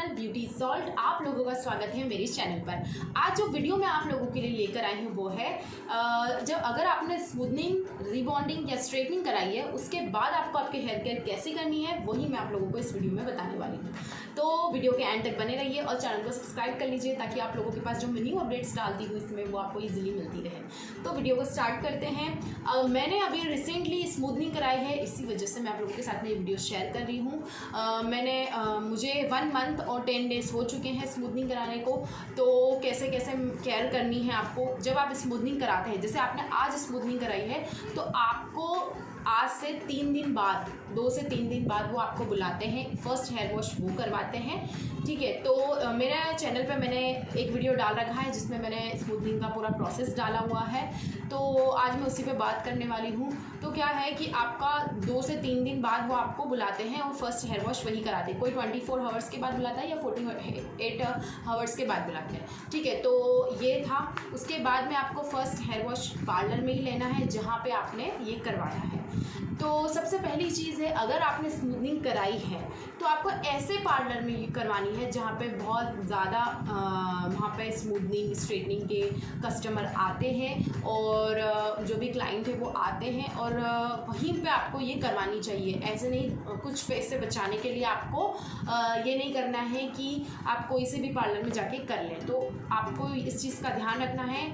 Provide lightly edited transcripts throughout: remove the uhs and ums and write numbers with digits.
Channel beauty salt आप लोगों का स्वागत है मेरे चैनल पर। आज जो वीडियो मैं आप लोगों के लिए लेकर आई हूँ वो है जब अगर आपने स्मूथनिंग, रिबॉन्डिंग या स्ट्रेटनिंग कराई है उसके बाद आपको आपके हेयर केयर कैसे करनी है वही मैं आप लोगों को इस वीडियो में बताने वाली हूँ। तो वीडियो के एंड तक बने रहिए और चैनल को सब्सक्राइब कर लीजिए ताकि आप लोगों के पास जो मैं न्यू अपडेट्स डालती हूँ इसमें वो आपको ईजिली मिलती रहे। तो वीडियो को स्टार्ट करते हैं। मैंने अभी रिसेंटली स्मूथनिंग कराई है, इसी वजह से मैं आप लोगों के साथ में ये वीडियो शेयर कर रही हूँ। मुझे 1 मंथ और 10 डेज़ हो चुके हैं स्मूथनिंग कराने को। तो कैसे कैसे केयर करनी है आपको जब आप स्मूथनिंग कराते हैं, जैसे आपने आज स्मूथनिंग कराई है तो आपको आज से 3 दिन बाद, 2 से 3 दिन बाद वो आपको बुलाते हैं, फर्स्ट हेयर वॉश वो करवाते हैं। ठीक है, तो मेरे चैनल पे मैंने एक वीडियो डाल रखा है जिसमें मैंने स्मूथनिंग का पूरा प्रोसेस डाला हुआ है, तो आज मैं उसी पे बात करने वाली हूँ। तो क्या है कि आपका 2 से 3 दिन बाद वो आपको बुलाते हैं और फर्स्ट हेयर वॉश वही कराते हैं। कोई 24 आवर्स के बाद बुलाता है या 48 आवर्स के बाद बुलाते हैं। ठीक है, तो ये था। उसके बाद में आपको फर्स्ट हेयर वॉश पार्लर में ही लेना है जहाँ पे आपने ये करवाया है। तो सबसे पहली चीज़ है, अगर आपने स्मूथनिंग कराई है तो आपको ऐसे पार्लर में ये करवानी है जहाँ पे बहुत ज़्यादा वहाँ पे स्मूथनिंग स्ट्रेटनिंग के कस्टमर आते हैं और जो भी क्लाइंट है वो आते हैं और वहीं पे आपको ये करवानी चाहिए। ऐसे नहीं कुछ पैसे बचाने के लिए आपको ये नहीं करना है कि आप कोई से भी पार्लर में जाके कर लें। तो आपको इस चीज़ का ध्यान रखना है,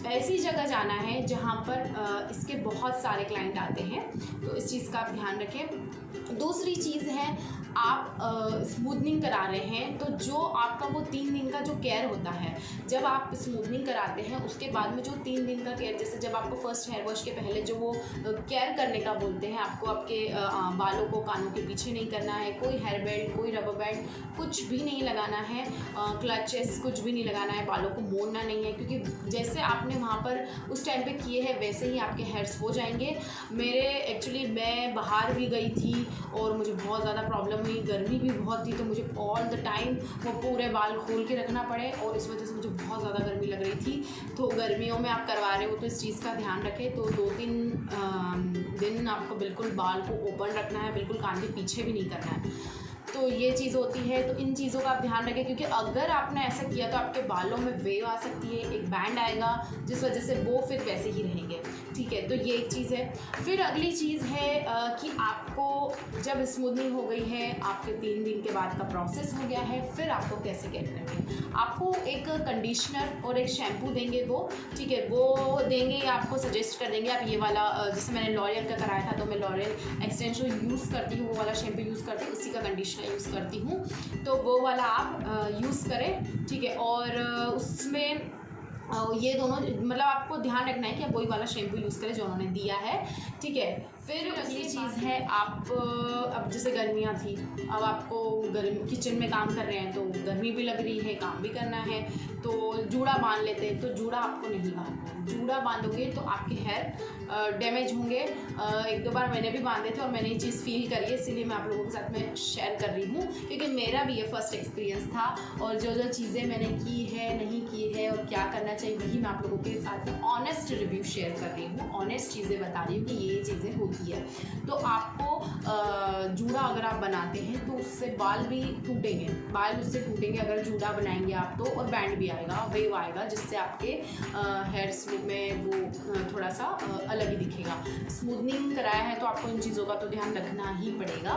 ऐसी जगह जाना है जहाँ पर इसके बहुत सारे क्लाइंट आते हैं, तो इस चीज़ का आप ध्यान रखें। दूसरी चीज़ है, आप स्मूथनिंग करा रहे हैं तो जो आपका वो 3 दिन का जो केयर होता है, जब आप स्मूथनिंग कराते हैं उसके बाद में जो 3 दिन का केयर, जैसे जब आपको फर्स्ट हेयर वॉश के पहले जो वो केयर करने का बोलते हैं, आपको आपके बालों को कानों के पीछे नहीं करना है, कोई हेयर बेल्ट, कोई रबर बैंड कुछ भी नहीं लगाना है, क्लचेस कुछ भी नहीं लगाना है, बालों को मोड़ना नहीं है, क्योंकि जैसे आपने वहाँ पर उस टाइम पे किए हैं वैसे ही आपके हेयर्स हो जाएंगे। एक्चुअली मैं बाहर भी गई थी और मुझे बहुत ज़्यादा प्रॉब्लम हुई, गर्मी भी बहुत थी, तो मुझे ऑल द टाइम वो पूरे बाल खोल के रखना पड़े और इस वजह से मुझे बहुत ज़्यादा गर्मी लग रही थी। तो गर्मियों में आप करवा रहे हो तो इस चीज़ का ध्यान रखें। तो 2-3 दिन आपको बिल्कुल बाल को ओपन रखना है, बिल्कुल कान के पीछे भी नहीं करना है। तो ये चीज़ होती है, तो इन चीज़ों का आप ध्यान रखें, क्योंकि अगर आपने ऐसा किया तो आपके बालों में वेव आ सकती है, एक बैंड आएगा जिस वजह से वो फिर वैसे ही रहेंगे। ठीक है, तो ये एक चीज़ है। फिर अगली चीज़ है कि आपको जब स्मूथनिंग हो गई है, आपके 3 दिन के बाद का प्रोसेस हो गया है, फिर आपको कैसे केयर करेंगे। आपको एक कंडीशनर और एक शैम्पू देंगे वो, ठीक है, वो देंगे, आपको सजेस्ट कर देंगे आप ये वाला, जैसे मैंने लॉरियल का कराया था तो मैं लॉरियल एक्सटेंशन यूज़ करती हूँ, वो वाला शैम्पू यूज़ करती हूँ, उसी का कंडीशनर यूज़ करती हूँ, तो वो वाला आप यूज़ करें। ठीक है, और उसमें ये दोनों मतलब आपको ध्यान रखना है कि आप वही वाला शैम्पू यूज़ करें जो उन्होंने दिया है। ठीक है, फिर अगली चीज़ है, आप अब जैसे गर्मियाँ थी, अब आपको किचन में काम कर रहे हैं तो गर्मी भी लग रही है, काम भी करना है, तो जूड़ा बांध लेते हैं। तो जूड़ा आपको नहीं बांधना है, जूड़ा बांधोगे तो आपके हेयर डैमेज होंगे। 1-2 बार मैंने भी बांधे थे और मैंने ये चीज़ फील करी है, इसीलिए मैं आप लोगों के साथ में शेयर कर रही हूँ, क्योंकि मेरा भी ये फर्स्ट एक्सपीरियंस था और जो जो चीज़ें मैंने की है, नहीं की है और क्या करना चाहिए वही मैं आप लोगों के साथ में ऑनेस्ट रिव्यू शेयर कर रही हूँ, ऑनेस्ट चीज़ें बता रही हूँ कि ये चीज़ें होती है। तो आपको जूड़ा अगर आप बनाते हैं तो उससे बाल भी टूटेंगे, बाल उससे टूटेंगे अगर जूड़ा बनाएंगे आप तो, और बैंड भी आएगा, वेव आएगा, जिससे आपके हेयर्स में वो थोड़ा सा अलग ही दिखेगा। स्मूथनिंग कराया है तो आपको इन चीज़ों का तो ध्यान रखना ही पड़ेगा।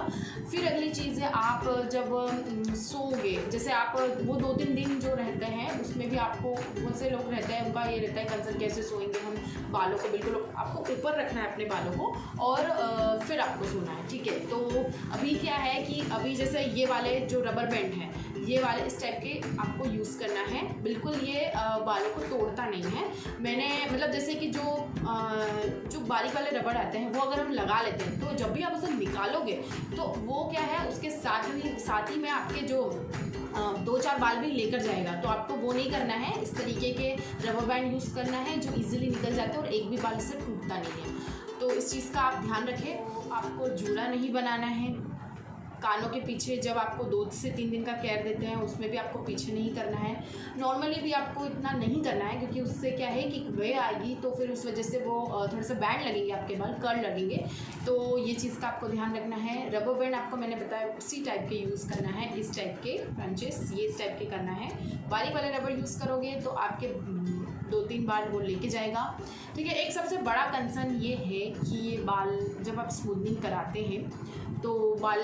फिर अगली चीज़ है, आप जब सोओगे, जैसे आप वो 2-3 दिन जो रहते हैं उसमें भी आपको, बहुत से लोग रहते हैं उनका ये रहता है कंसर्न कैसे सोएंगे हम, बालों को बिल्कुल आपको ऊपर रखना है अपने बालों को और फिर आपको सोना है। ठीक है, तो अभी क्या है कि अभी जैसे ये वाले जो रबर बैंड हैं, ये वाले इस टाइप के आपको यूज़ करना है, बिल्कुल ये बालों को तोड़ता नहीं है। मैंने मतलब जैसे कि जो बारीक वाले रबड़ आते हैं वो अगर हम लगा लेते हैं तो जब भी आप उसे निकालोगे तो वो क्या है, उसके साथ ही में आपके जो 2-4 बाल भी लेकर जाएगा। तो आपको वो नहीं करना है, इस तरीके के रबर बैंड यूज़ करना है जो ईजिली निकल जाते हैं और एक भी बाल इससे टूटता नहीं है। तो इस चीज़ का आप ध्यान रखें। आपको जूड़ा नहीं बनाना है, कानों के पीछे जब आपको 2 से 3 दिन का केयर देते हैं उसमें भी आपको पीछे नहीं करना है, नॉर्मली भी आपको इतना नहीं करना है, क्योंकि उससे क्या है कि वे आएगी तो फिर उस वजह से वो थोड़ा सा बैंड लगेंगे, आपके बाल कर्ल लगेंगे। तो ये चीज़ का आपको ध्यान रखना है। रबर बैंड आपको मैंने बताया उसी टाइप के यूज़ करना है, इस टाइप के ब्रांचेस ये इस टाइप के करना है। बारीक वाले रबर यूज़ करोगे तो आपके 2-3 बाल वो लेके जाएगा। ठीक है, एक सबसे बड़ा कंसर्न ये है कि ये बाल जब आप स्मूथनिंग कराते हैं तो बाल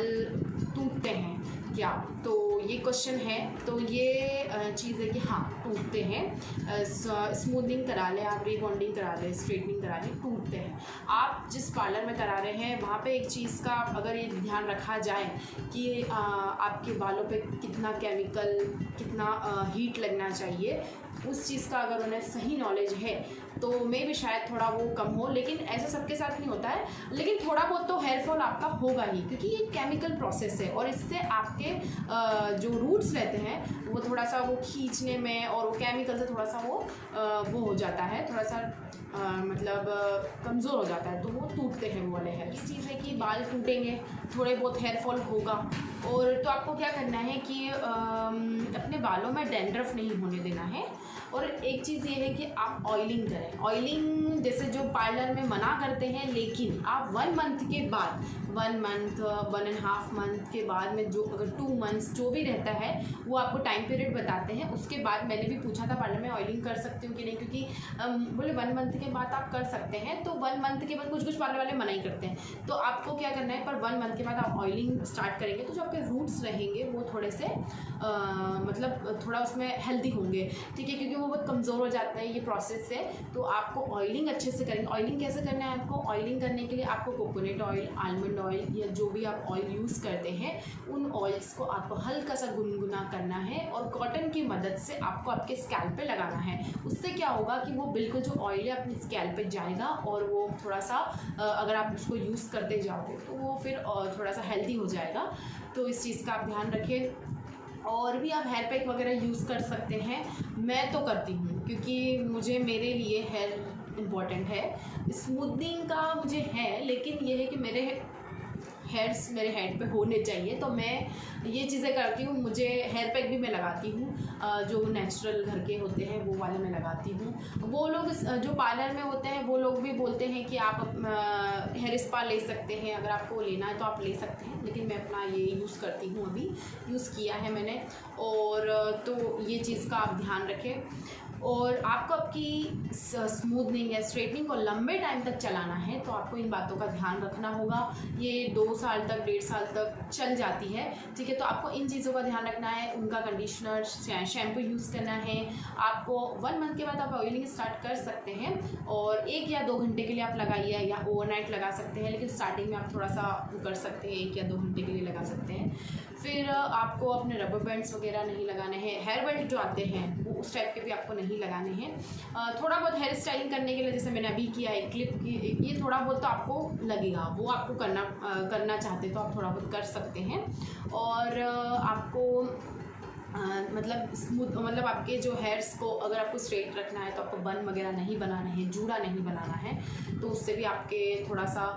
टूटते हैं क्या, तो ये क्वेश्चन है। तो ये चीज़ है कि हाँ टूटते हैं, स्मूथनिंग करा लें आप, रीबॉन्डिंग करा लें, स्ट्रेटनिंग करा लें, टूटते हैं। आप जिस पार्लर में करा रहे हैं वहाँ पे एक चीज़ का अगर ये ध्यान रखा जाए कि आपके बालों पे कितना केमिकल, कितना हीट लगना चाहिए, उस चीज़ का अगर उन्हें सही नॉलेज है तो मे भी शायद थोड़ा वो कम हो, लेकिन ऐसा सबके साथ नहीं होता है। लेकिन थोड़ा बहुत तो हेयर फॉल आपका होगा ही, क्योंकि ये केमिकल प्रोसेस है और इससे आपके जो रूट्स रहते हैं वो थोड़ा सा वो खींचने में और वो केमिकल से थोड़ा सा वो हो जाता है, थोड़ा सा मतलब कमज़ोर हो जाता है, तो वो टूटते हैं वो वाले हेयर। इस चीज़ है कि बाल टूटेंगे, थोड़े बहुत हेयर फॉल होगा। और तो आपको क्या करना है कि अपने बालों में डैंड्रफ नहीं होने देना है। और एक चीज़ ये है कि आप ऑयलिंग करें। ऑयलिंग जैसे जो पार्लर में मना करते हैं, लेकिन आप 1 मंथ के बाद, 1 मंथ 1.5 मंथ के बाद में, जो अगर 2 मंथ्स जो भी रहता है वो आपको टाइम पीरियड बताते हैं। उसके बाद मैंने भी पूछा था पार्लर में ऑयलिंग कर सकती हूँ कि नहीं, क्योंकि बोले 1 मंथ के बाद आप कर सकते हैं। तो 1 मंथ के बाद कुछ पार्लर वाले मना ही करते हैं, तो आपको क्या करना है, पर 1 मंथ के बाद आप ऑयलिंग स्टार्ट करेंगे तो जो आपके रूट्स रहेंगे वो थोड़े से मतलब थोड़ा उसमें हेल्दी होंगे। ठीक है, क्योंकि वो बहुत कमज़ोर हो जाता है ये प्रोसेस से। तो आपको ऑयलिंग अच्छे से करेंगे। ऑयलिंग कैसे करना है आपको, ऑयलिंग करने के लिए आपको कोकोनट ऑयल, आलमंड ऑयल या जो भी आप ऑयल यूज़ करते हैं उन ऑयल्स को आपको हल्का सा गुनगुना करना है और कॉटन की मदद से आपको आपके स्कैल्प पे लगाना है। उससे क्या होगा कि वो बिल्कुल जो ऑयल है अपने स्कैल्प पे जाएगा और वो थोड़ा सा अगर आप उसको यूज़ करते जाओगे तो वो फिर थोड़ा सा हेल्दी हो जाएगा। तो इस चीज़ का आप ध्यान रखें। और भी आप हेयर पैक वगैरह यूज़ कर सकते हैं, मैं तो करती हूँ क्योंकि मेरे लिए हेयर इम्पॉर्टेंट है। स्मूथनिंग का मुझे है, लेकिन ये है कि मेरे हेयर्स मेरे हेड पे होने चाहिए, तो मैं ये चीज़ें करती हूँ। मुझे हेयर पैक भी मैं लगाती हूँ, जो नेचुरल घर के होते हैं वो वाले मैं लगाती हूँ। वो लोग जो पार्लर में होते हैं वो लोग भी बोलते हैं कि आप हेयर स्पा ले सकते हैं, अगर आपको लेना है तो आप ले सकते हैं, लेकिन मैं अपना ये यूज़ करती हूँ, अभी यूज़ किया है मैंने। और तो ये चीज़ का आप ध्यान रखें। और आपको आपकी स्मूथनिंग या स्ट्रेटनिंग को लंबे टाइम तक चलाना है तो आपको इन बातों का ध्यान रखना होगा। ये 2 साल तक, 1.5 साल तक चल जाती है। ठीक है, तो आपको इन चीज़ों का ध्यान रखना है। उनका कंडीशनर, शैम्पू यूज़ करना है। आपको 1 मंथ के बाद आप ऑयलिंग स्टार्ट कर सकते हैं और 1 या 2 घंटे के लिए आप लगाइए, या ओवरनाइट लगा सकते हैं, लेकिन स्टार्टिंग में आप थोड़ा सा कर सकते हैं, 1 या 2 घंटे के लिए लगा सकते हैं। फिर आपको अपने रबर बैंड्स वगैरह नहीं लगाने हैं। हेयर बेल्ट जो आते हैं वो उस टाइप के भी आपको नहीं लगाने हैं। थोड़ा बहुत हेयर स्टाइलिंग करने के लिए, जैसे मैंने अभी किया है क्लिप की, ये थोड़ा बहुत तो आपको लगेगा, वो आपको करना चाहते तो आप थोड़ा बहुत कर सकते हैं। और आपको मतलब आपके जो हेयर्स को अगर आपको स्ट्रेट रखना है तो आपको बन वगैरह नहीं बनाना है, जूड़ा नहीं बनाना है, तो उससे भी आपके थोड़ा सा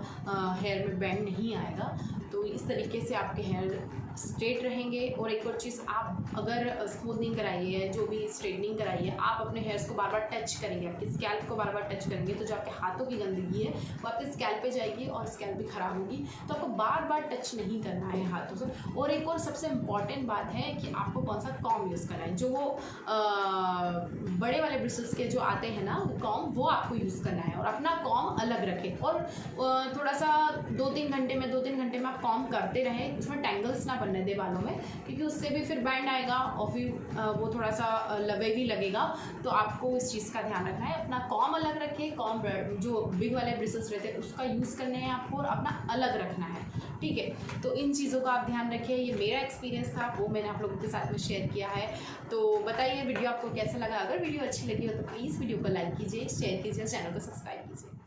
हेयर में बैंड नहीं आएगा। तो इस तरीके से आपके हेयर स्ट्रेट रहेंगे। और एक और चीज़, आप अगर स्मूथनिंग कराई है, जो भी स्ट्रेटनिंग कराई है, आप अपने हेयर्स को बार बार टच करेंगे, आपके स्कैल्प को बार बार टच करेंगे, तो जो आपके हाथों की गंदगी है वो आपके स्कैल्प पे जाएगी और स्कैल्प भी ख़राब होगी। तो आपको बार बार टच नहीं करना है हाथों से। और एक और सबसे इम्पॉर्टेंट बात है कि आपको कौन सा कॉम यूज़ करना है। जो वो बड़े वाले ब्रिसल्स के जो आते हैं ना कॉम, वो आपको यूज़ करना है और अपना कॉम अलग रखें। और थोड़ा सा 2-3 घंटे में आप कॉम करते रहें, उसमें टैंगल्स ना बनने दे बालों में, क्योंकि उससे भी फिर बैंड आएगा और फिर वो थोड़ा सा लवेगी लगेगा। तो आपको इस चीज़ का ध्यान रखना है। अपना कॉम अलग रखें, कॉम जो बिग वाले ब्रिसल्स रहते हैं उसका यूज़ करने हैं आपको, और अपना अलग रखना है। ठीक है, तो इन चीज़ों का आप ध्यान रखिए। ये मेरा एक्सपीरियंस था, वो मैंने आप लोगों के साथ में शेयर किया है। तो बताइए वीडियो आपको कैसा लगा। अगर वीडियो अच्छी लगी हो तो प्लीज़ वीडियो को लाइक कीजिए, शेयर कीजिए, चैनल को सब्सक्राइब कीजिए।